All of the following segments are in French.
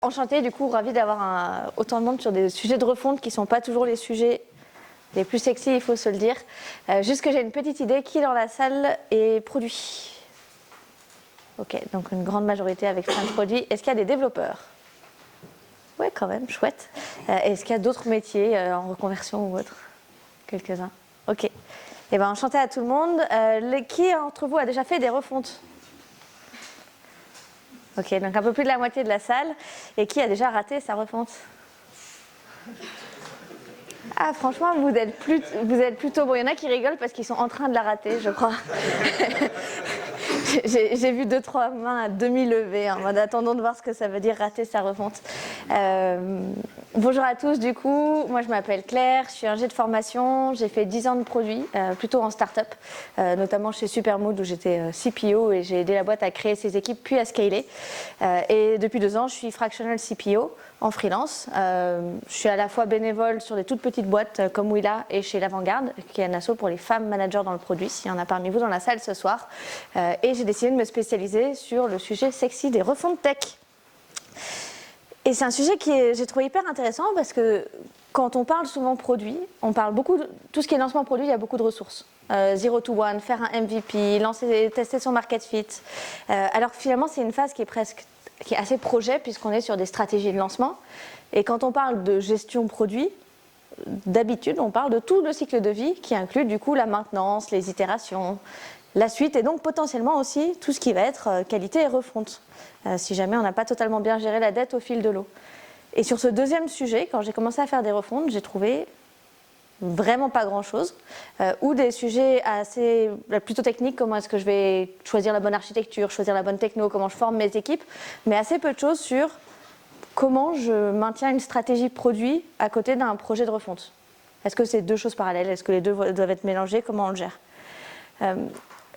enchantée, du coup, ravie d'avoir autant de monde sur des sujets de refonte qui ne sont pas toujours les sujets les plus sexy, il faut se le dire. Juste que j'ai une petite idée, qui dans la salle est produit? Ok, donc une grande majorité avec plein de produits. Est-ce qu'il y a des développeurs? Ouais, quand même, chouette. Est-ce qu'il y a d'autres métiers en reconversion ou autre? Quelques-uns. Ok. Eh bien, enchanté à tout le monde. Qui d'entre vous a déjà fait des refontes? Ok, donc un peu plus de la moitié de la salle. Et qui a déjà raté sa refonte? Ah, franchement, vous êtes plutôt... Bon, il y en a qui rigolent parce qu'ils sont en train de la rater, je crois. J'ai vu 2-3 mains à demi levées en mode attendons de voir ce que ça veut dire rater sa refonte. Bonjour à tous, du coup, moi je m'appelle Claire, je suis ingé de formation, j'ai fait 10 ans de produit, plutôt en start-up, notamment chez Supermood où j'étais CPO et j'ai aidé la boîte à créer ses équipes puis à scaler. Et depuis 2 ans, je suis fractional CPO en freelance. Je suis à la fois bénévole sur des toutes petites boîtes comme Willa et chez l'Avant-Garde, qui est un asso pour les femmes managers dans le produit, s'il y en a parmi vous dans la salle ce soir. Et j'ai décidé de me spécialiser sur le sujet sexy des refontes tech. Et c'est un sujet que j'ai trouvé hyper intéressant parce que quand on parle souvent produit, on parle beaucoup de tout ce qui est lancement produit, il y a beaucoup de ressources. 0 to 1, faire un MVP, tester son market fit. Alors que finalement, c'est une phase qui est assez projet puisqu'on est sur des stratégies de lancement. Et quand on parle de gestion produit, d'habitude, on parle de tout le cycle de vie qui inclut du coup la maintenance, les itérations, la suite et donc potentiellement aussi tout ce qui va être qualité et refonte, si jamais on n'a pas totalement bien géré la dette au fil de l'eau. Et sur ce deuxième sujet, quand j'ai commencé à faire des refontes, j'ai trouvé vraiment pas grand-chose, ou des sujets plutôt techniques, comment est-ce que je vais choisir la bonne architecture, choisir la bonne techno, comment je forme mes équipes, mais assez peu de choses sur comment je maintiens une stratégie produit à côté d'un projet de refonte. Est-ce que c'est 2 choses parallèles? Est-ce que les 2 doivent être mélangés? Comment on le gère?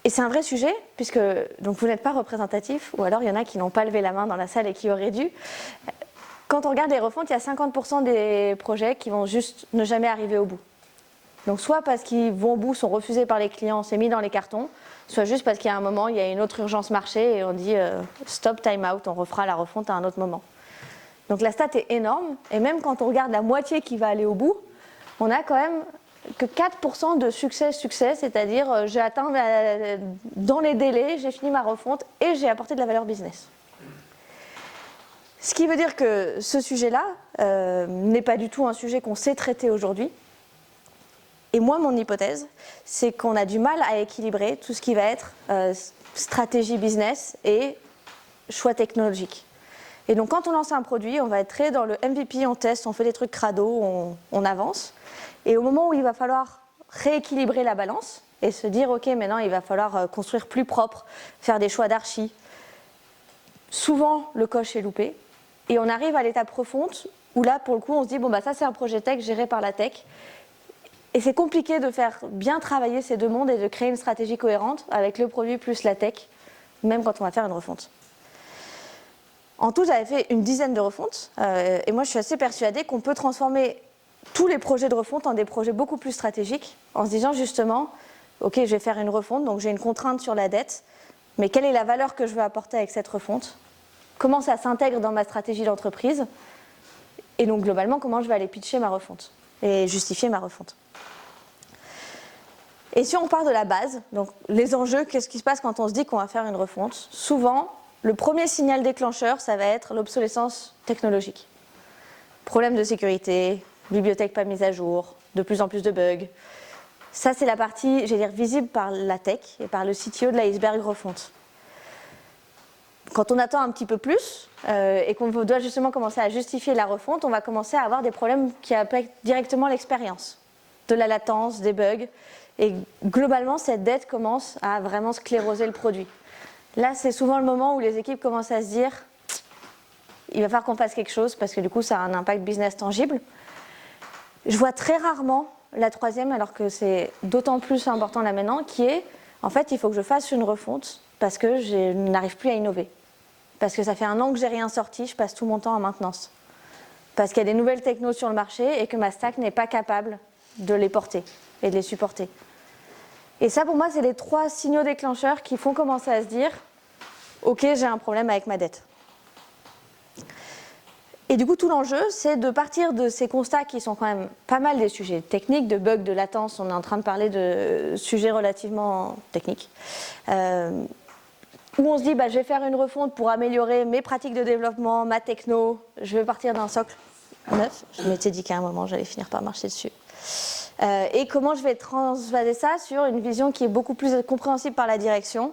Et c'est un vrai sujet, puisque donc vous n'êtes pas représentatif, ou alors il y en a qui n'ont pas levé la main dans la salle et qui auraient dû. Quand on regarde les refontes, il y a 50% des projets qui vont juste ne jamais arriver au bout. Donc soit parce qu'ils vont au bout, sont refusés par les clients, c'est mis dans les cartons, soit juste parce qu'il y a un moment, il y a une autre urgence marché et on dit stop, time out, on refera la refonte à un autre moment. Donc la stat est énorme, et même quand on regarde la moitié qui va aller au bout, on a quand même que 4% de succès, c'est-à-dire j'ai atteint dans les délais, j'ai fini ma refonte et j'ai apporté de la valeur business. Ce qui veut dire que ce sujet-là n'est pas du tout un sujet qu'on sait traiter aujourd'hui. Et moi, mon hypothèse, c'est qu'on a du mal à équilibrer tout ce qui va être stratégie business et choix technologique. Et donc quand on lance un produit, on va être très dans le MVP, on teste, on fait des trucs crado, on avance. Et au moment où il va falloir rééquilibrer la balance et se dire ok, maintenant il va falloir construire plus propre, faire des choix d'archi, souvent le coche est loupé. Et on arrive à l'étape refonte où là pour le coup on se dit bon bah ça c'est un projet tech géré par la tech. Et c'est compliqué de faire bien travailler ces 2 mondes et de créer une stratégie cohérente avec le produit plus la tech, même quand on va faire une refonte. En tout, j'avais fait une dizaine de refontes et moi je suis assez persuadée qu'on peut transformer tous les projets de refonte en des projets beaucoup plus stratégiques en se disant justement ok, je vais faire une refonte, donc j'ai une contrainte sur la dette, mais quelle est la valeur que je veux apporter avec cette refonte? Comment ça s'intègre dans ma stratégie d'entreprise? Et donc globalement, comment je vais aller pitcher ma refonte et justifier ma refonte? Et si on part de la base, donc les enjeux, qu'est-ce qui se passe quand on se dit qu'on va faire une refonte? Souvent, le premier signal déclencheur, ça va être l'obsolescence technologique. Problème de sécurité, bibliothèque pas mise à jour, de plus en plus de bugs. Ça, c'est la partie, je vais dire, visible par la tech et par le CTO de l'iceberg refonte. Quand on attend un petit peu plus et qu'on doit justement commencer à justifier la refonte, on va commencer à avoir des problèmes qui affectent directement l'expérience, de la latence, des bugs. Et globalement, cette dette commence à vraiment scléroser le produit. Là, c'est souvent le moment où les équipes commencent à se dire il va falloir qu'on fasse quelque chose parce que du coup, ça a un impact business tangible. Je vois très rarement la troisième, alors que c'est d'autant plus important là maintenant, qui est en fait, il faut que je fasse une refonte parce que je n'arrive plus à innover. Parce que ça fait 1 an que j'ai rien sorti, je passe tout mon temps en maintenance. Parce qu'il y a des nouvelles technos sur le marché et que ma stack n'est pas capable de les porter et de les supporter. Et ça, pour moi, c'est les 3 signaux déclencheurs qui font commencer à se dire ok, j'ai un problème avec ma dette. Et du coup, tout l'enjeu, c'est de partir de ces constats qui sont quand même pas mal des sujets techniques, de bugs, de latence. On est en train de parler de sujets relativement techniques. Où on se dit, je vais faire une refonte pour améliorer mes pratiques de développement, ma techno. Je vais partir d'un socle neuf. Je m'étais dit qu'à un moment, j'allais finir par marcher dessus. Et comment je vais transvaser ça sur une vision qui est beaucoup plus compréhensible par la direction,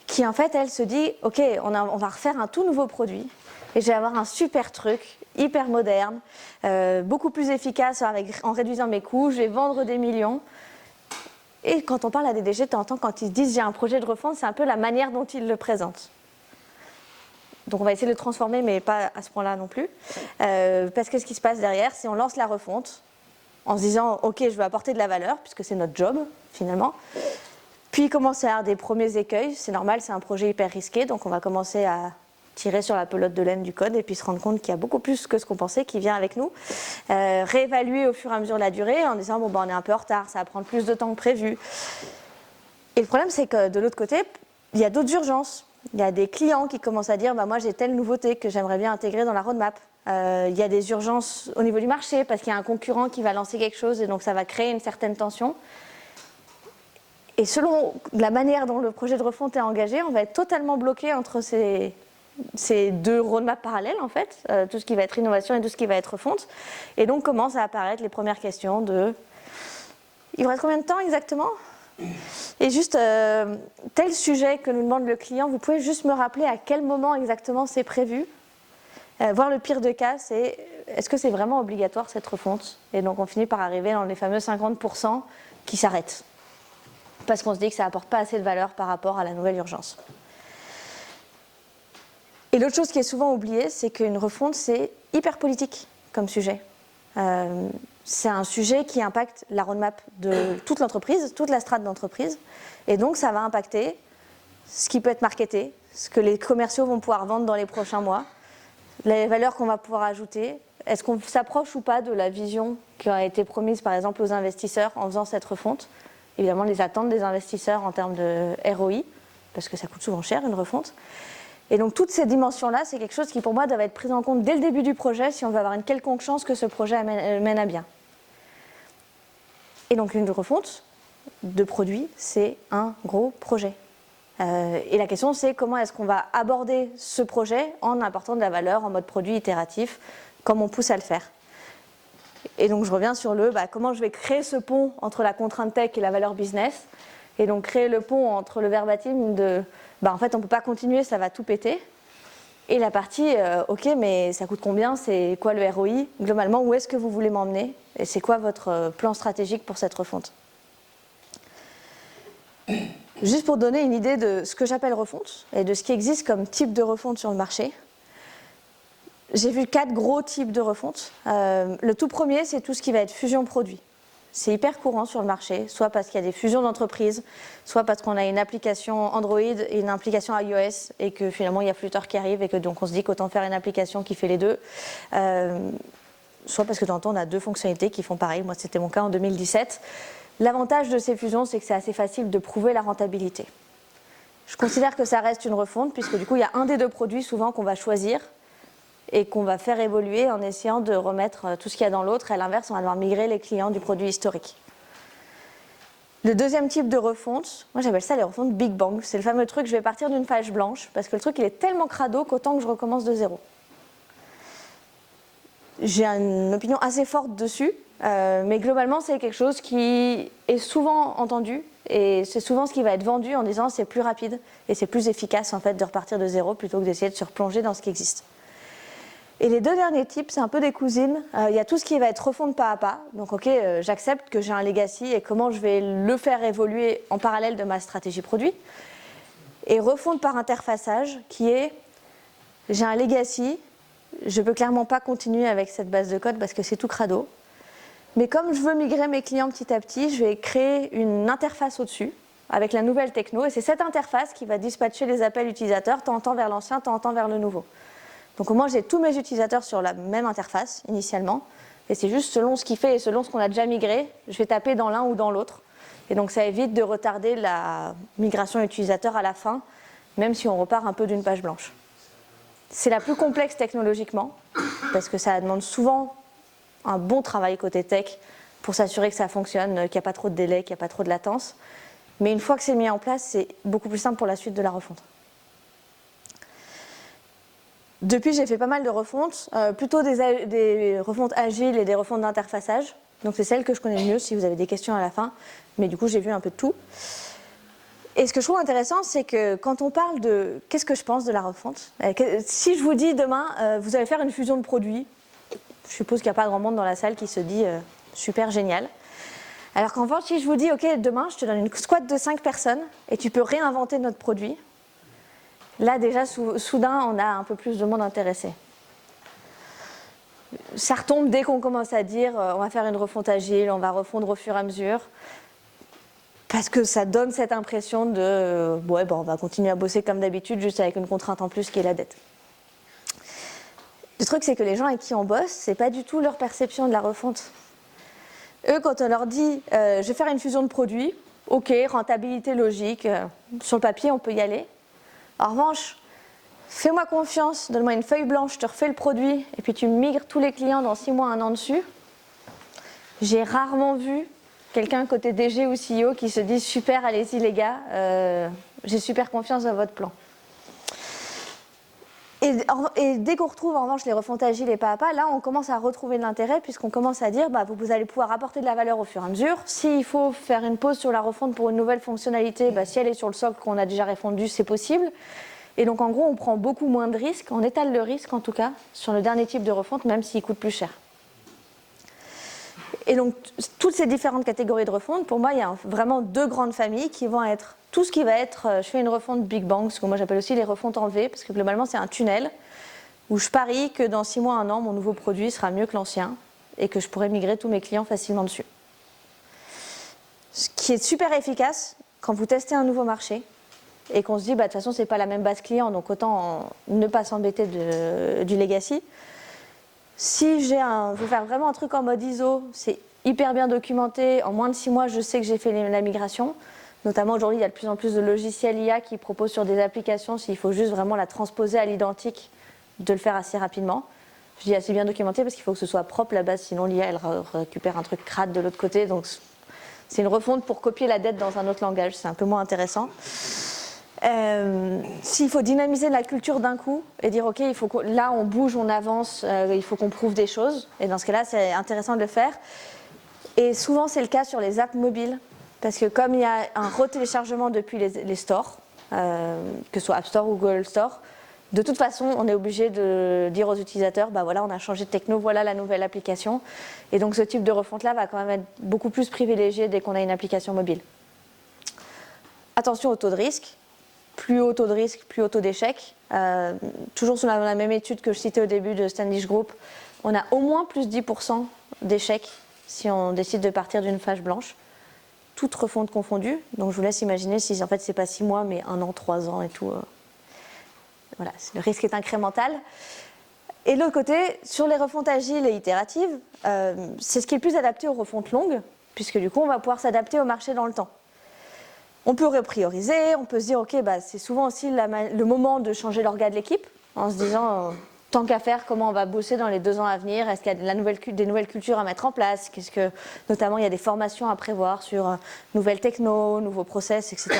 qui en fait, elle se dit, ok, on va refaire un tout nouveau produit. Et je vais avoir un super truc, hyper moderne, beaucoup plus efficace en réduisant mes coûts, je vais vendre des millions. Et quand on parle à des DG, tu entends quand ils disent j'ai un projet de refonte, c'est un peu la manière dont ils le présentent. Donc on va essayer de le transformer, mais pas à ce point-là non plus. Parce que ce qui se passe derrière, c'est on lance la refonte en se disant ok, je veux apporter de la valeur, puisque c'est notre job finalement. Puis il commence à y avoir des premiers écueils, c'est normal, c'est un projet hyper risqué, donc on va commencer à tirer sur la pelote de laine du code et puis se rendre compte qu'il y a beaucoup plus que ce qu'on pensait qui vient avec nous. Réévaluer au fur et à mesure la durée en disant on est un peu en retard, ça va prendre plus de temps que prévu. Et le problème, c'est que de l'autre côté, il y a d'autres urgences. Il y a des clients qui commencent à dire moi j'ai telle nouveauté que j'aimerais bien intégrer dans la roadmap. Il y a des urgences au niveau du marché parce qu'il y a un concurrent qui va lancer quelque chose et donc ça va créer une certaine tension. Et selon la manière dont le projet de refonte est engagé, on va être totalement bloqué entre ces deux roadmaps parallèles en fait, tout ce qui va être innovation et tout ce qui va être refonte. Et donc commencent à apparaître les premières questions de il vous reste combien de temps exactement ? Et juste tel sujet que nous demande le client, vous pouvez juste me rappeler à quel moment exactement c'est prévu. Voire le pire de cas, c'est est-ce que c'est vraiment obligatoire cette refonte ? Et donc on finit par arriver dans les fameux 50% qui s'arrêtent. Parce qu'on se dit que ça n'apporte pas assez de valeur par rapport à la nouvelle urgence. Et l'autre chose qui est souvent oubliée, c'est qu'une refonte, c'est hyper politique comme sujet. C'est un sujet qui impacte la roadmap de toute l'entreprise, toute la strate d'entreprise. Et donc, ça va impacter ce qui peut être marketé, ce que les commerciaux vont pouvoir vendre dans les prochains mois, les valeurs qu'on va pouvoir ajouter. Est-ce qu'on s'approche ou pas de la vision qui a été promise, par exemple, aux investisseurs en faisant cette refonte ? Évidemment, les attentes des investisseurs en termes de ROI, parce que ça coûte souvent cher, une refonte. Et donc toutes ces dimensions-là, c'est quelque chose qui pour moi doit être pris en compte dès le début du projet si on veut avoir une quelconque chance que ce projet mène à bien. Et donc une refonte de produit, c'est un gros projet. Et la question c'est comment est-ce qu'on va aborder ce projet en apportant de la valeur en mode produit itératif, comme on pousse à le faire. Et donc je reviens sur comment je vais créer ce pont entre la contrainte tech et la valeur business. Et donc créer le pont entre le verbatim de en fait on ne peut pas continuer, ça va tout péter. Et la partie ok mais ça coûte combien, c'est quoi le ROI ? Globalement, où est-ce que vous voulez m'emmener ? Et c'est quoi votre plan stratégique pour cette refonte ? Juste pour donner une idée de ce que j'appelle refonte et de ce qui existe comme type de refonte sur le marché. J'ai vu 4 gros types de refonte. Le tout premier, c'est tout ce qui va être fusion produit. C'est hyper courant sur le marché, soit parce qu'il y a des fusions d'entreprises, soit parce qu'on a une application Android et une application iOS et que finalement il y a Flutter qui arrive et que donc on se dit qu'autant faire une application qui fait les deux. Soit parce que de temps en temps on a 2 fonctionnalités qui font pareil. Moi c'était mon cas en 2017. L'avantage de ces fusions, c'est que c'est assez facile de prouver la rentabilité. Je considère que ça reste une refonte puisque du coup il y a un des 2 produits souvent qu'on va choisir et qu'on va faire évoluer en essayant de remettre tout ce qu'il y a dans l'autre. Et à l'inverse, on va devoir migrer les clients du produit historique. Le deuxième type de refonte, moi j'appelle ça les refontes Big Bang. C'est le fameux truc, je vais partir d'une page blanche, parce que le truc il est tellement crado qu'autant que je recommence de zéro. J'ai une opinion assez forte dessus, mais globalement c'est quelque chose qui est souvent entendu, et c'est souvent ce qui va être vendu en disant c'est plus rapide, et c'est plus efficace en fait de repartir de zéro plutôt que d'essayer de se replonger dans ce qui existe. Et les 2 derniers types, c'est un peu des cousines. Il y a tout ce qui va être refonte pas à pas. Donc ok, j'accepte que j'ai un legacy et comment je vais le faire évoluer en parallèle de ma stratégie produit. Et refonte par interfaçage qui est, j'ai un legacy, je ne peux clairement pas continuer avec cette base de code parce que c'est tout crado. Mais comme je veux migrer mes clients petit à petit, je vais créer une interface au-dessus avec la nouvelle techno. Et c'est cette interface qui va dispatcher les appels utilisateurs, tant en temps vers l'ancien, tant en temps vers le nouveau. Donc moi j'ai tous mes utilisateurs sur la même interface initialement et c'est juste selon ce qu'il fait et selon ce qu'on a déjà migré, je vais taper dans l'un ou dans l'autre. Et donc ça évite de retarder la migration utilisateur à la fin, même si on repart un peu d'une page blanche. C'est la plus complexe technologiquement parce que ça demande souvent un bon travail côté tech pour s'assurer que ça fonctionne, qu'il n'y a pas trop de délai, qu'il n'y a pas trop de latence. Mais une fois que c'est mis en place, c'est beaucoup plus simple pour la suite de la refonte. Depuis, j'ai fait pas mal de refontes, plutôt des refontes agiles et des refontes d'interfaçage. Donc c'est celle que je connais le mieux si vous avez des questions à la fin. Mais du coup, j'ai vu un peu de tout. Et ce que je trouve intéressant, c'est que quand on parle de qu'est-ce que je pense de la refonte, si je vous dis demain, vous allez faire une fusion de produits, je suppose qu'il n'y a pas grand monde dans la salle qui se dit super génial. Alors qu'en revanche, si je vous dis, ok, demain, je te donne une squad de 5 personnes et tu peux réinventer notre produit, là déjà, soudain, on a un peu plus de monde intéressé. Ça retombe dès qu'on commence à dire, on va faire une refonte agile, on va refondre au fur et à mesure. Parce que ça donne cette impression de ouais, bon, on va continuer à bosser comme d'habitude, juste avec une contrainte en plus qui est la dette. Le truc, c'est que les gens avec qui on bosse, c'est pas du tout leur perception de la refonte. Eux, quand on leur dit je vais faire une fusion de produits, ok, rentabilité logique, sur le papier, on peut y aller. En revanche, fais-moi confiance, donne-moi une feuille blanche, je te refais le produit, et puis tu migres tous les clients dans 6 mois, 1 an dessus. J'ai rarement vu quelqu'un côté DG ou CEO qui se dit super, allez-y les gars, j'ai super confiance dans votre plan. Et dès qu'on retrouve en revanche les refontes agiles et pas à pas, là on commence à retrouver de l'intérêt puisqu'on commence à dire bah, vous allez pouvoir apporter de la valeur au fur et à mesure. S'il faut faire une pause sur la refonte pour une nouvelle fonctionnalité, bah, si elle est sur le socle qu'on a déjà refondu, c'est possible. Et donc en gros on prend beaucoup moins de risques, on étale le risque en tout cas sur le dernier type de refonte même s'il coûte plus cher. Et donc, toutes ces différentes catégories de refonte, pour moi, il y a vraiment 2 grandes familles qui vont être tout ce qui va être, je fais une refonte Big Bang, ce que moi j'appelle aussi les refontes en V, parce que globalement c'est un tunnel où je parie que dans 6 mois, 1 an, mon nouveau produit sera mieux que l'ancien et que je pourrai migrer tous mes clients facilement dessus. Ce qui est super efficace quand vous testez un nouveau marché et qu'on se dit, bah, de toute façon, c'est pas la même base client, donc autant ne pas s'embêter du legacy. Si je veux faire vraiment un truc en mode ISO, c'est hyper bien documenté. En moins de 6 mois, je sais que j'ai fait la migration. Notamment aujourd'hui, il y a de plus en plus de logiciels IA qui proposent sur des applications, s'il faut juste vraiment la transposer à l'identique, de le faire assez rapidement. Je dis assez bien documenté parce qu'il faut que ce soit propre la base, sinon l'IA elle récupère un truc crade de l'autre côté. Donc c'est une refonte pour copier la dette dans un autre langage, c'est un peu moins intéressant. S'il faut dynamiser la culture d'un coup et dire ok, là on bouge, on avance, il faut qu'on prouve des choses, et dans ce cas-là c'est intéressant de le faire. Et souvent c'est le cas sur les apps mobiles, parce que comme il y a un retéléchargement depuis les stores, que ce soit App Store ou Google Store, de toute façon on est obligé de dire aux utilisateurs bah voilà, on a changé de techno, voilà la nouvelle application, et donc ce type de refonte là va quand même être beaucoup plus privilégié dès qu'on a une application mobile. Attention au taux de risque. Plus haut taux de risque, plus haut taux d'échec. Toujours sur la même étude que je citais au début de Standish Group, on a au moins plus 10% d'échecs si on décide de partir d'une page blanche, toute refonte confondue. Donc je vous laisse imaginer si en fait c'est pas 6 mois mais 1 an, 3 ans et tout. Voilà, le risque est incrémental. Et de l'autre côté, sur les refontes agiles et itératives, c'est ce qui est le plus adapté aux refontes longues, puisque du coup on va pouvoir s'adapter au marché dans le temps. On peut reprioriser, on peut se dire ok, bah, c'est souvent aussi le moment de changer l'orga de l'équipe, en se disant tant qu'à faire, comment on va bosser dans les 2 ans à venir, est-ce qu'il y a des nouvelles cultures à mettre en place, notamment il y a des formations à prévoir sur nouvelles techno, nouveaux process, etc.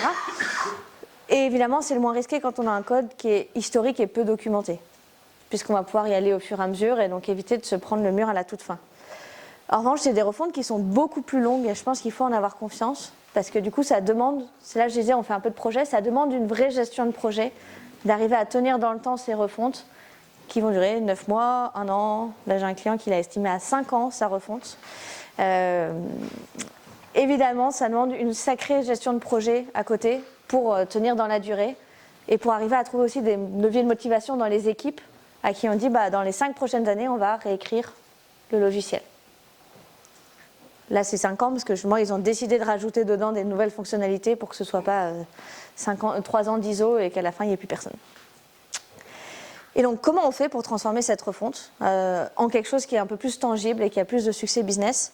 Et évidemment c'est le moins risqué quand on a un code qui est historique et peu documenté, puisqu'on va pouvoir y aller au fur et à mesure et donc éviter de se prendre le mur à la toute fin. En revanche, c'est des refontes qui sont beaucoup plus longues et je pense qu'il faut en avoir confiance. Parce que du coup, ça demande, c'est là que je disais, on fait un peu de projet, ça demande une vraie gestion de projet, d'arriver à tenir dans le temps ces refontes qui vont durer 9 mois, 1 an. Là, j'ai un client qui l'a estimé à 5 ans, sa refonte. Évidemment, ça demande une sacrée gestion de projet à côté pour tenir dans la durée et pour arriver à trouver aussi des leviers de motivation dans les équipes à qui on dit, bah, dans les 5 prochaines années, on va réécrire le logiciel. Là, c'est 5 ans parce que justement, ils ont décidé de rajouter dedans des nouvelles fonctionnalités pour que ce ne soit pas 3 ans d'ISO et qu'à la fin, il n'y ait plus personne. Et donc, comment on fait pour transformer cette refonte en quelque chose qui est un peu plus tangible et qui a plus de succès business?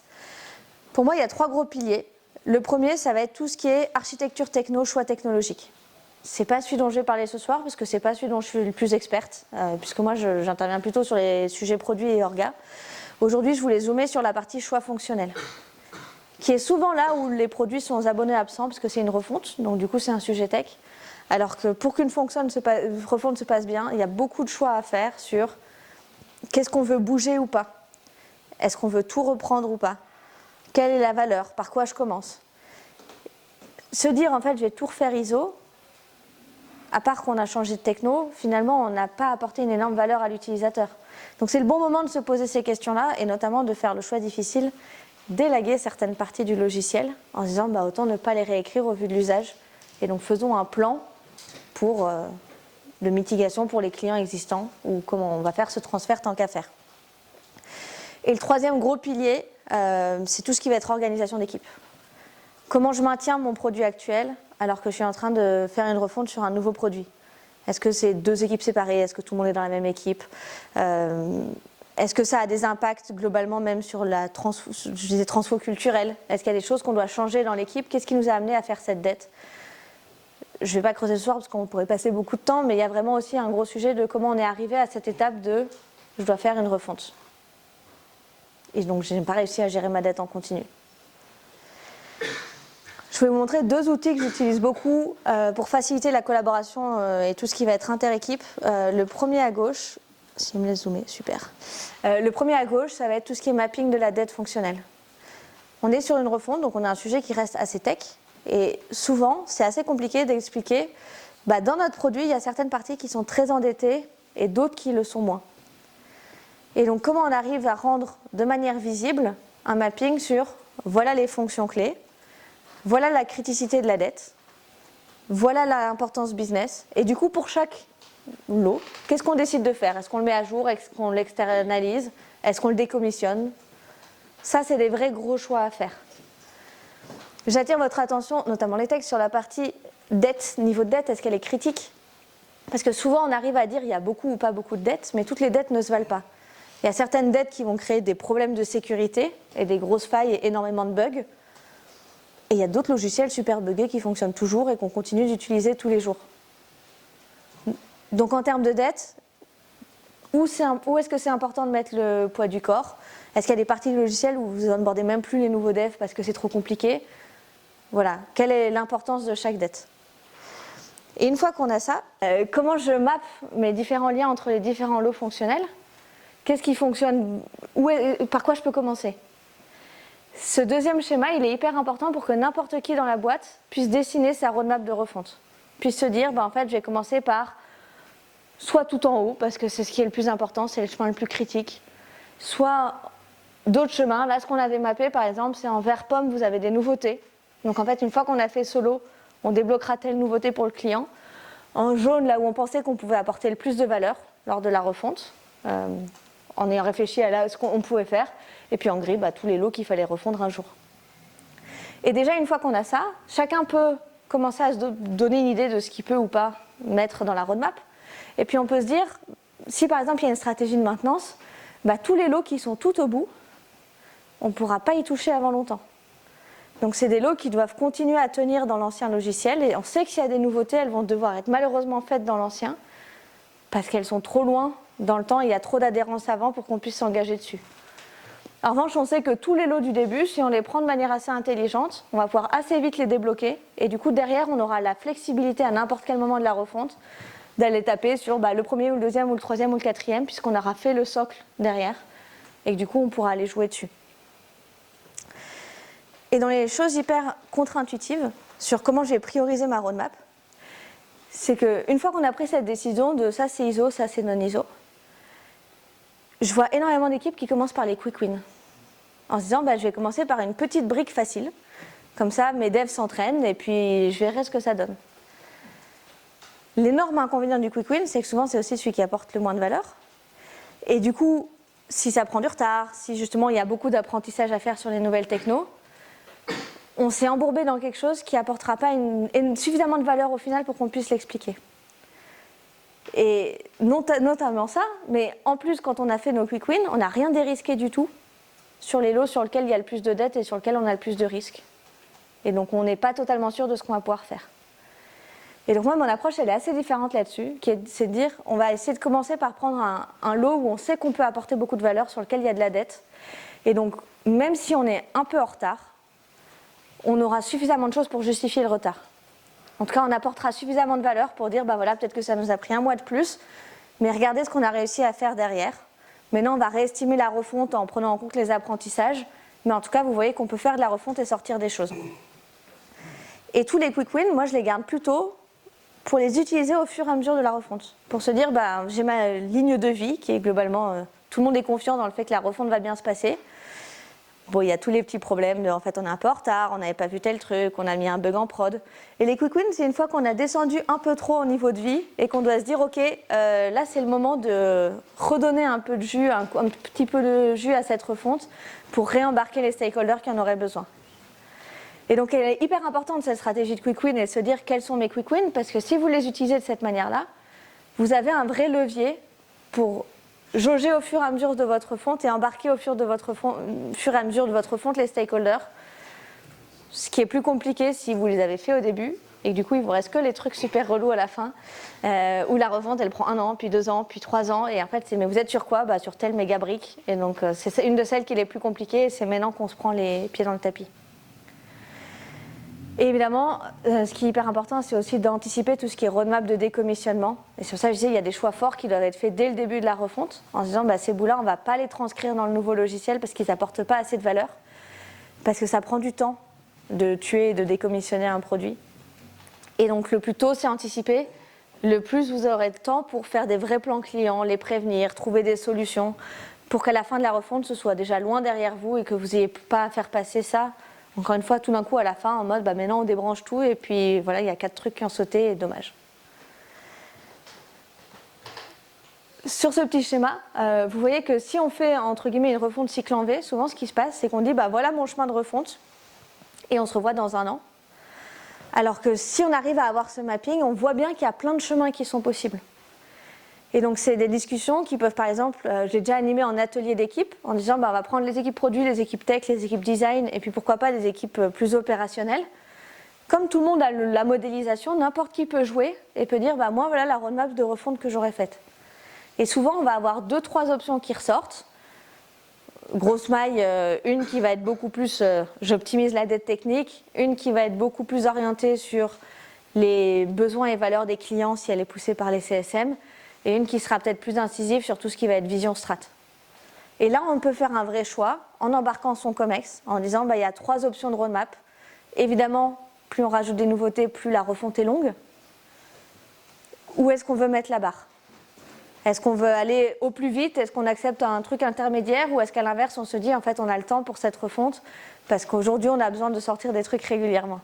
Pour moi, il y a 3 gros piliers. Le premier, ça va être tout ce qui est architecture techno, choix technologique. c'est pas celui dont je vais parler ce soir, parce que c'est pas celui dont je suis le plus experte, puisque moi j'interviens plutôt sur les sujets produits et orga. Aujourd'hui, je voulais zoomer sur la partie choix fonctionnel, qui est souvent là où les produits sont aux abonnés absents, parce que c'est une refonte, donc du coup c'est un sujet tech. Alors que pour qu'une refonte se passe bien, il y a beaucoup de choix à faire sur qu'est-ce qu'on veut bouger ou pas. Est-ce qu'on veut tout reprendre ou pas? Quelle est la valeur? Par quoi je commence? Se dire en fait je vais tout refaire ISO, à part qu'on a changé de techno, finalement on n'a pas apporté une énorme valeur à l'utilisateur. Donc c'est le bon moment de se poser ces questions-là et notamment de faire le choix difficile, d'élaguer certaines parties du logiciel en se disant autant ne pas les réécrire au vu de l'usage. Et donc faisons un plan pour de mitigation pour les clients existants ou comment on va faire ce transfert tant qu'à faire. Et le troisième gros pilier, c'est tout ce qui va être organisation d'équipe. Comment je maintiens mon produit actuel alors que je suis en train de faire une refonte sur un nouveau produit? Est-ce que c'est 2 équipes séparées? Est-ce que tout le monde est dans la même équipe? Est-ce que ça a des impacts globalement même sur la transfo culturelle? Est-ce qu'il y a des choses qu'on doit changer dans l'équipe? Qu'est-ce qui nous a amené à faire cette dette? Je ne vais pas creuser ce soir parce qu'on pourrait passer beaucoup de temps, mais il y a vraiment aussi un gros sujet de comment on est arrivé à cette étape de je dois faire une refonte. Et donc je n'ai pas réussi à gérer ma dette en continu. Je vais vous montrer 2 outils que j'utilise beaucoup pour faciliter la collaboration et tout ce qui va être inter-équipe. Le premier à gauche, si on me laisse zoomer, super. Le premier à gauche, ça va être tout ce qui est mapping de la dette fonctionnelle. On est sur une refonte, donc on a un sujet qui reste assez tech. Et souvent, c'est assez compliqué d'expliquer, dans notre produit, il y a certaines parties qui sont très endettées et d'autres qui le sont moins. Et donc, comment on arrive à rendre de manière visible un mapping sur voilà les fonctions clés, voilà la criticité de la dette, voilà l'importance business. Et du coup, pour chaque lot, qu'est-ce qu'on décide de faire? Est-ce qu'on le met à jour? Est-ce qu'on l'externalise? Est-ce qu'on le décommissionne? Ça, c'est des vrais gros choix à faire. J'attire votre attention, notamment les textes, sur la partie dette, niveau de dette, est-ce qu'elle est critique? Parce que souvent on arrive à dire il y a beaucoup ou pas beaucoup de dettes, mais toutes les dettes ne se valent pas. Il y a certaines dettes qui vont créer des problèmes de sécurité et des grosses failles et énormément de bugs. Et il y a d'autres logiciels super buggés qui fonctionnent toujours et qu'on continue d'utiliser tous les jours. Donc en termes de dette, où est-ce que c'est important de mettre le poids du corps? Est-ce qu'il y a des parties du logiciel où vous n'onboardez même plus les nouveaux devs parce que c'est trop compliqué? Voilà, quelle est l'importance de chaque dette? Et une fois qu'on a ça, comment je mappe mes différents liens entre les différents lots fonctionnels? Qu'est-ce qui fonctionne? Par quoi je peux commencer? Ce deuxième schéma, il est hyper important pour que n'importe qui dans la boîte puisse dessiner sa roadmap de refonte. Puisse se dire, en fait, je vais commencer par soit tout en haut, parce que c'est ce qui est le plus important, c'est le chemin le plus critique, soit d'autres chemins. Là, ce qu'on avait mappé, par exemple, c'est en vert pomme, vous avez des nouveautés. Donc en fait, une fois qu'on a fait solo, on débloquera telle nouveauté pour le client. En jaune, là où on pensait qu'on pouvait apporter le plus de valeur lors de la refonte, en ayant réfléchi à ce qu'on pouvait faire. Et puis en gris, tous les lots qu'il fallait refondre un jour. Et déjà, une fois qu'on a ça, chacun peut commencer à se donner une idée de ce qu'il peut ou pas mettre dans la roadmap. Et puis on peut se dire, si par exemple il y a une stratégie de maintenance, tous les lots qui sont tout au bout, on ne pourra pas y toucher avant longtemps. Donc c'est des lots qui doivent continuer à tenir dans l'ancien logiciel et on sait que s'il y a des nouveautés, elles vont devoir être malheureusement faites dans l'ancien parce qu'elles sont trop loin dans le temps, il y a trop d'adhérence avant pour qu'on puisse s'engager dessus. En revanche, on sait que tous les lots du début, si on les prend de manière assez intelligente, on va pouvoir assez vite les débloquer et du coup derrière on aura la flexibilité à n'importe quel moment de la refonte d'aller taper sur le premier ou le deuxième ou le troisième ou le quatrième puisqu'on aura fait le socle derrière et que du coup on pourra aller jouer dessus. Et dans les choses hyper contre-intuitives sur comment je vais prioriser ma roadmap, c'est qu'une fois qu'on a pris cette décision de ça c'est ISO, ça c'est non ISO, je vois énormément d'équipes qui commencent par les quick wins. En se disant je vais commencer par une petite brique facile, comme ça mes devs s'entraînent et puis je verrai ce que ça donne. L'énorme inconvénient du quick win, c'est que souvent c'est aussi celui qui apporte le moins de valeur. Et du coup, si ça prend du retard, si justement il y a beaucoup d'apprentissage à faire sur les nouvelles technos, on s'est embourbé dans quelque chose qui n'apportera pas suffisamment de valeur au final pour qu'on puisse l'expliquer. Et notamment ça, mais en plus quand on a fait nos quick wins, on n'a rien dérisqué du tout sur les lots sur lesquels il y a le plus de dettes et sur lesquels on a le plus de risques. Et donc on n'est pas totalement sûr de ce qu'on va pouvoir faire. Et donc moi, mon approche, elle est assez différente là-dessus, c'est de dire, on va essayer de commencer par prendre un lot où on sait qu'on peut apporter beaucoup de valeur, sur lequel il y a de la dette. Et donc, même si on est un peu en retard, on aura suffisamment de choses pour justifier le retard. En tout cas, on apportera suffisamment de valeur pour dire, bah voilà, peut-être que ça nous a pris un mois de plus, mais regardez ce qu'on a réussi à faire derrière. Maintenant, on va réestimer la refonte en prenant en compte les apprentissages, mais en tout cas, vous voyez qu'on peut faire de la refonte et sortir des choses. Et tous les quick wins, moi, je les garde plutôt pour les utiliser au fur et à mesure de la refonte. Pour se dire, bah, j'ai ma ligne de vie qui est globalement, tout le monde est confiant dans le fait que la refonte va bien se passer. Bon, il y a tous les petits problèmes de, en fait, on est un peu en retard, on n'avait pas vu tel truc, on a mis un bug en prod. Et les quick wins, c'est une fois qu'on a descendu un peu trop au niveau de vie et qu'on doit se dire, ok, là, c'est le moment de redonner un peu de jus, un petit peu de jus à cette refonte pour réembarquer les stakeholders qui en auraient besoin. Et donc, elle est hyper importante, cette stratégie de quick win, et de se dire quels sont mes quick wins, parce que si vous les utilisez de cette manière-là, vous avez un vrai levier pour jauger au fur et à mesure de votre refonte et embarquer au fur et à mesure de votre refonte les stakeholders, ce qui est plus compliqué si vous les avez fait au début, et du coup, il vous reste que les trucs super relous à la fin, où la refonte, elle prend 1 an, puis 2 ans, puis 3 ans, et en fait, c'est mais vous êtes sur quoi ? Bah, sur telle méga brique, et donc c'est une de celles qui est les plus compliquées, et c'est maintenant qu'on se prend les pieds dans le tapis. Et évidemment, ce qui est hyper important, c'est aussi d'anticiper tout ce qui est roadmap de décommissionnement. Et sur ça, je disais, il y a des choix forts qui doivent être faits dès le début de la refonte, en se disant, bah, ces bouts-là, on ne va pas les transcrire dans le nouveau logiciel parce qu'ils n'apportent pas assez de valeur, parce que ça prend du temps de tuer et de décommissionner un produit. Et donc, le plus tôt c'est anticipé, le plus vous aurez de temps pour faire des vrais plans clients, les prévenir, trouver des solutions, pour qu'à la fin de la refonte, ce soit déjà loin derrière vous et que vous n'ayez pas à faire passer ça. Encore une fois, tout d'un coup, à la fin, en mode, bah maintenant on débranche tout et puis voilà, il y a 4 trucs qui ont sauté et dommage. Sur ce petit schéma, vous voyez que si on fait, entre guillemets, une refonte cycle en V, souvent ce qui se passe, c'est qu'on dit, bah voilà mon chemin de refonte et on se revoit dans 1 an. Alors que si on arrive à avoir ce mapping, on voit bien qu'il y a plein de chemins qui sont possibles. Et donc, c'est des discussions qui peuvent, par exemple, j'ai déjà animé en atelier d'équipe, en disant, bah, on va prendre les équipes produits, les équipes tech, les équipes design, et puis pourquoi pas des équipes plus opérationnelles. Comme tout le monde a la modélisation, n'importe qui peut jouer et peut dire, bah, moi, voilà la roadmap de refonte que j'aurais faite. Et souvent, on va avoir 2-3 options qui ressortent. Grosse maille, une qui va être beaucoup plus, j'optimise la dette technique, une qui va être beaucoup plus orientée sur les besoins et valeurs des clients si elle est poussée par les CSM, et une qui sera peut-être plus incisive sur tout ce qui va être vision strat. Et là, on peut faire un vrai choix en embarquant son COMEX, en disant bah, il y a 3 options de roadmap. Évidemment, plus on rajoute des nouveautés, plus la refonte est longue. Où est-ce qu'on veut mettre la barre ? Est-ce qu'on veut aller au plus vite ? Est-ce qu'on accepte un truc intermédiaire ? Ou est-ce qu'à l'inverse, on se dit en fait on a le temps pour cette refonte parce qu'aujourd'hui, on a besoin de sortir des trucs régulièrement.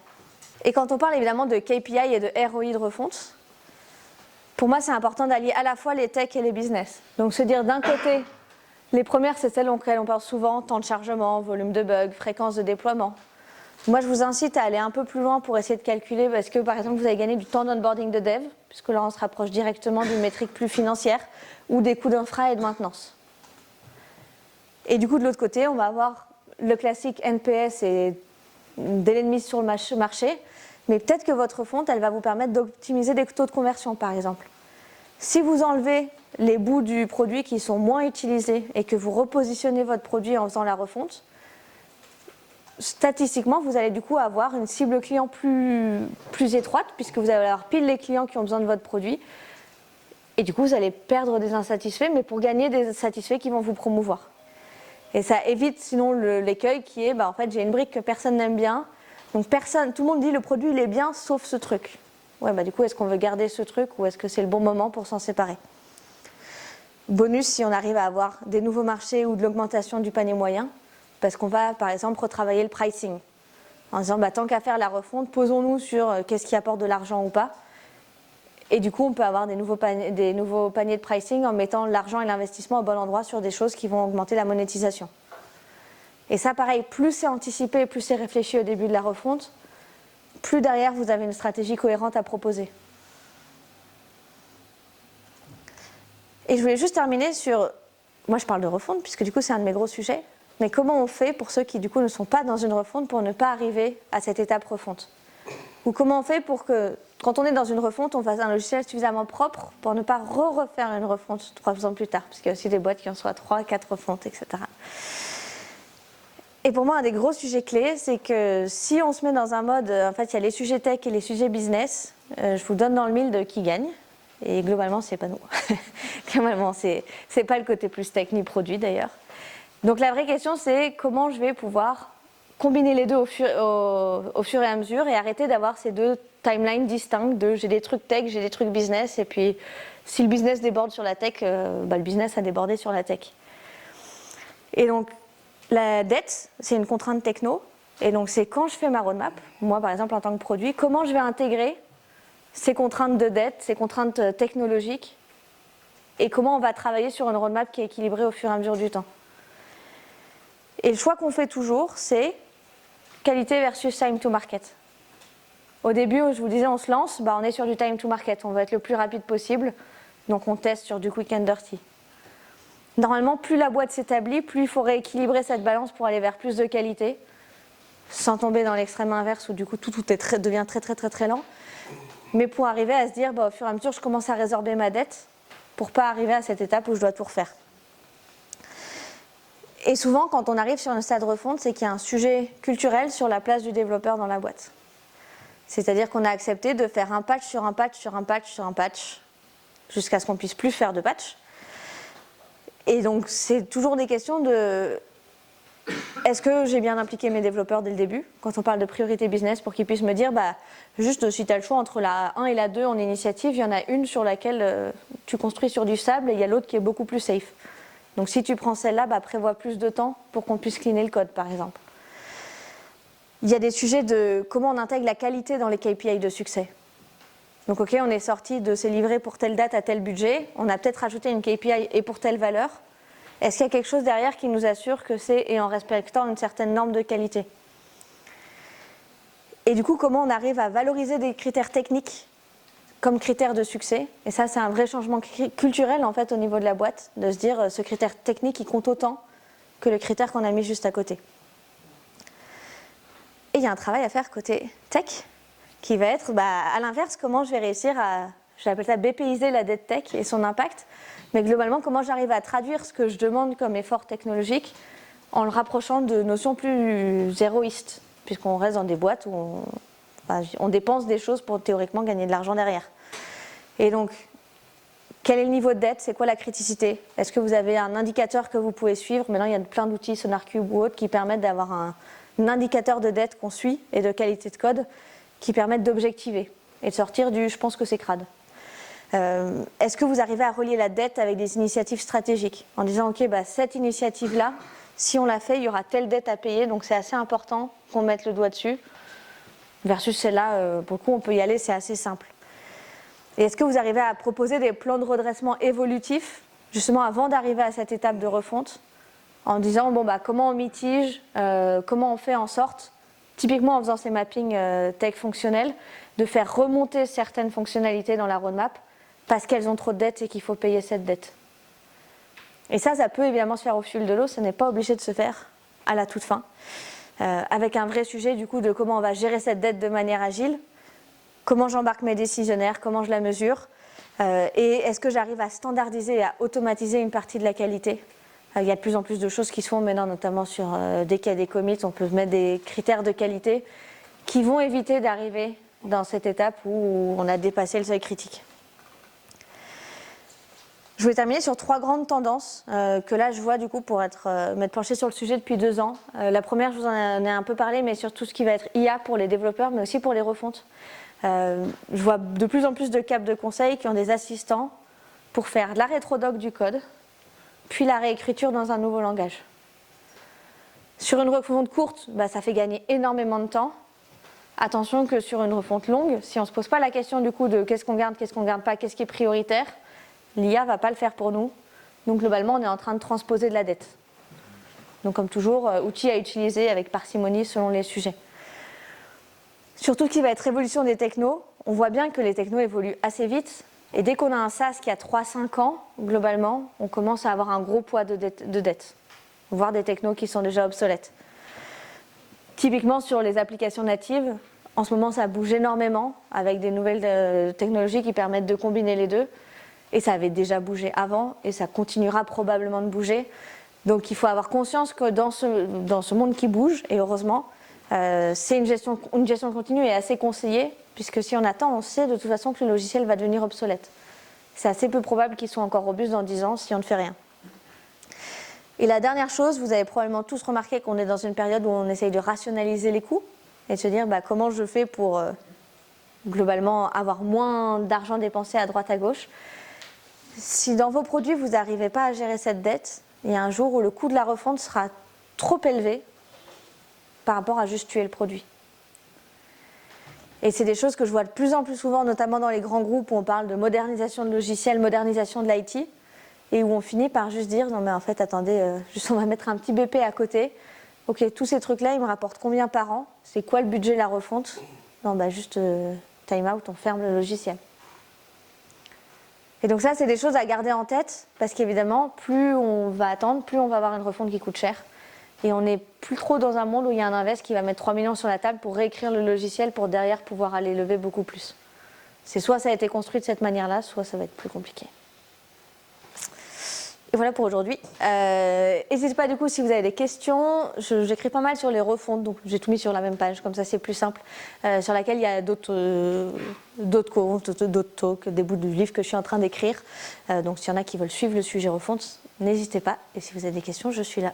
Et quand on parle évidemment de KPI et de ROI de refonte, pour moi, c'est important d'allier à la fois les tech et les business. Donc se dire d'un côté, les premières, c'est celles auxquelles on parle souvent, temps de chargement, volume de bugs, fréquence de déploiement. Moi, je vous incite à aller un peu plus loin pour essayer de calculer, parce que par exemple, vous avez gagné du temps d'onboarding de dev, puisque là, on se rapproche directement d'une métrique plus financière, ou des coûts d'infra et de maintenance. Et du coup, de l'autre côté, on va avoir le classique NPS et délai de mise sur le marché, mais peut-être que votre fonte, elle va vous permettre d'optimiser des taux de conversion, par exemple. Si vous enlevez les bouts du produit qui sont moins utilisés et que vous repositionnez votre produit en faisant la refonte, statistiquement, vous allez du coup avoir une cible client plus étroite, puisque vous allez avoir pile les clients qui ont besoin de votre produit. Et du coup, vous allez perdre des insatisfaits, mais pour gagner des satisfaits qui vont vous promouvoir. Et ça évite sinon l'écueil qui est, bah, en fait, j'ai une brique que personne n'aime bien. Donc tout le monde dit le produit il est bien, sauf ce truc. Ouais, bah, du coup, est-ce qu'on veut garder ce truc ou est-ce que c'est le bon moment pour s'en séparer ? Bonus si on arrive à avoir des nouveaux marchés ou de l'augmentation du panier moyen, parce qu'on va, par exemple, retravailler le pricing. En disant, bah, tant qu'à faire la refonte, posons-nous sur qu'est-ce qui apporte de l'argent ou pas. Et du coup, on peut avoir des nouveaux paniers de pricing en mettant l'argent et l'investissement au bon endroit sur des choses qui vont augmenter la monétisation. Et ça, pareil, plus c'est anticipé, plus c'est réfléchi au début de la refonte, plus derrière vous avez une stratégie cohérente à proposer. Et je voulais juste terminer sur, moi je parle de refonte puisque du coup c'est un de mes gros sujets, mais comment on fait pour ceux qui du coup ne sont pas dans une refonte pour ne pas arriver à cette étape refonte ? Ou comment on fait pour que quand on est dans une refonte, on fasse un logiciel suffisamment propre pour ne pas refaire une refonte 3 ans plus tard, parce qu'il y a aussi des boîtes qui en soient 3, 4 refontes, etc. Et pour moi, un des gros sujets clés, c'est que si on se met dans un mode, en fait, il y a les sujets tech et les sujets business, je vous donne dans le mille de qui gagne. Et globalement, c'est pas nous. Globalement, c'est pas le côté plus tech ni produit d'ailleurs. Donc la vraie question, c'est comment je vais pouvoir combiner les deux au fur et à mesure et arrêter d'avoir ces deux timelines distinctes de j'ai des trucs tech, j'ai des trucs business, et puis si le business déborde sur la tech, le business a débordé sur la tech. Et donc, la dette, c'est une contrainte techno, et donc c'est quand je fais ma roadmap, moi par exemple en tant que produit, comment je vais intégrer ces contraintes de dette, ces contraintes technologiques, et comment on va travailler sur une roadmap qui est équilibrée au fur et à mesure du temps. Et le choix qu'on fait toujours, c'est qualité versus time to market. Au début, je vous disais, on se lance, on est sur du time to market, on va être le plus rapide possible, donc on teste sur du quick and dirty. Normalement, plus la boîte s'établit, plus il faut rééquilibrer cette balance pour aller vers plus de qualité, sans tomber dans l'extrême inverse où du coup tout devient très lent. Mais pour arriver à se dire, au fur et à mesure, je commence à résorber ma dette pour ne pas arriver à cette étape où je dois tout refaire. Et souvent, quand on arrive sur un stade refonte, c'est qu'il y a un sujet culturel sur la place du développeur dans la boîte. C'est-à-dire qu'on a accepté de faire un patch sur un patch sur un patch sur un patch, jusqu'à ce qu'on ne puisse plus faire de patch. Et donc, c'est toujours des questions de est-ce que j'ai bien impliqué mes développeurs dès le début, quand on parle de priorité business, pour qu'ils puissent me dire, juste si tu as le choix entre la 1 et la 2 en initiative, il y en a une sur laquelle tu construis sur du sable et il y a l'autre qui est beaucoup plus safe. Donc si tu prends celle-là, prévois plus de temps pour qu'on puisse cleaner le code, par exemple. Il y a des sujets de comment on intègre la qualité dans les KPI de succès. Donc ok, on est sorti de ces livrets pour telle date à tel budget, on a peut-être rajouté une KPI et pour telle valeur. Est-ce qu'il y a quelque chose derrière qui nous assure que c'est et en respectant une certaine norme de qualité? Et du coup, comment on arrive à valoriser des critères techniques comme critères de succès? Et ça, c'est un vrai changement culturel en fait au niveau de la boîte, de se dire ce critère technique il compte autant que le critère qu'on a mis juste à côté. Et il y a un travail à faire côté tech qui va être, à l'inverse, comment je vais réussir à, j'appelle ça BPiser la dette tech et son impact, mais globalement, comment j'arrive à traduire ce que je demande comme effort technologique en le rapprochant de notions plus héroïstes, puisqu'on reste dans des boîtes où on dépense des choses pour théoriquement gagner de l'argent derrière. Et donc, quel est le niveau de dette? C'est quoi la criticité? Est-ce que vous avez un indicateur que vous pouvez suivre? Maintenant, il y a plein d'outils, SonarCube ou autres, qui permettent d'avoir un indicateur de dette qu'on suit et de qualité de code qui permettent d'objectiver et de sortir du « je pense que c'est crade ». Est-ce que vous arrivez à relier la dette avec des initiatives stratégiques en disant « ok, cette initiative-là, si on la fait, il y aura telle dette à payer, donc c'est assez important qu'on mette le doigt dessus » versus celle-là, pour le coup, on peut y aller, c'est assez simple. Et est-ce que vous arrivez à proposer des plans de redressement évolutifs, justement avant d'arriver à cette étape de refonte, en disant comment on mitige, comment on fait en sorte, typiquement en faisant ces mappings tech fonctionnels, de faire remonter certaines fonctionnalités dans la roadmap parce qu'elles ont trop de dettes et qu'il faut payer cette dette. Et ça peut évidemment se faire au fil de l'eau, ça n'est pas obligé de se faire à la toute fin, avec un vrai sujet du coup de comment on va gérer cette dette de manière agile, comment j'embarque mes décisionnaires, comment je la mesure, et est-ce que j'arrive à standardiser et à automatiser une partie de la qualité. Il y a de plus en plus de choses qui se font maintenant, notamment sur dès qu'il y a des commits, on peut mettre des critères de qualité qui vont éviter d'arriver dans cette étape où on a dépassé le seuil critique. Je vais terminer sur 3 grandes tendances que là je vois du coup pour m'être penchée sur le sujet depuis 2 ans. La première, je vous en ai un peu parlé, mais sur tout ce qui va être IA pour les développeurs, mais aussi pour les refontes. Je vois de plus en plus de caps de conseil qui ont des assistants pour faire de la rétrodoc du code, puis la réécriture dans un nouveau langage. Sur une refonte courte, ça fait gagner énormément de temps. Attention que sur une refonte longue, si on ne se pose pas la question du coup de qu'est-ce qu'on garde pas, qu'est-ce qui est prioritaire, l'IA ne va pas le faire pour nous. Donc globalement, on est en train de transposer de la dette. Donc comme toujours, outil à utiliser avec parcimonie selon les sujets. Sur tout ce qui va être évolution des technos, on voit bien que les technos évoluent assez vite. Et dès qu'on a un SaaS qui a 3-5 ans, globalement, on commence à avoir un gros poids de dette, voire des technos qui sont déjà obsolètes. Typiquement sur les applications natives, En ce moment, ça bouge énormément avec des nouvelles technologies qui permettent de combiner les deux. Et ça avait déjà bougé avant et ça continuera probablement de bouger. Donc il faut avoir conscience que dans ce monde qui bouge, et heureusement, c'est une gestion continue et assez conseillée, puisque si on attend, on sait de toute façon que le logiciel va devenir obsolète. C'est assez peu probable qu'il soit encore robuste dans 10 ans si on ne fait rien. Et la dernière chose, vous avez probablement tous remarqué qu'on est dans une période où on essaye de rationaliser les coûts et de se dire comment je fais pour globalement avoir moins d'argent dépensé à droite à gauche. Si dans vos produits vous n'arrivez pas à gérer cette dette, il y a un jour où le coût de la refonte sera trop élevé par rapport à juste tuer le produit. Et c'est des choses que je vois de plus en plus souvent, notamment dans les grands groupes où on parle de modernisation de logiciels, modernisation de l'IT, et où on finit par juste dire non mais en fait attendez, juste on va mettre un petit BP à côté. Ok, tous ces trucs-là, ils me rapportent combien par an? C'est quoi le budget de la refonte? Non, juste time out, on ferme le logiciel. Et donc ça, c'est des choses à garder en tête, parce qu'évidemment, plus on va attendre, plus on va avoir une refonte qui coûte cher. Et on n'est plus trop dans un monde où il y a un invest qui va mettre 3 millions sur la table pour réécrire le logiciel pour derrière pouvoir aller lever beaucoup plus. C'est soit ça a été construit de cette manière-là, soit ça va être plus compliqué. Et voilà pour aujourd'hui. N'hésitez pas du coup si vous avez des questions. J'écris pas mal sur les refontes, donc j'ai tout mis sur la même page, comme ça c'est plus simple, sur laquelle il y a d'autres comptes, d'autres talks, des bouts du livre que je suis en train d'écrire. Donc s'il y en a qui veulent suivre le sujet refonte, n'hésitez pas. Et si vous avez des questions, je suis là.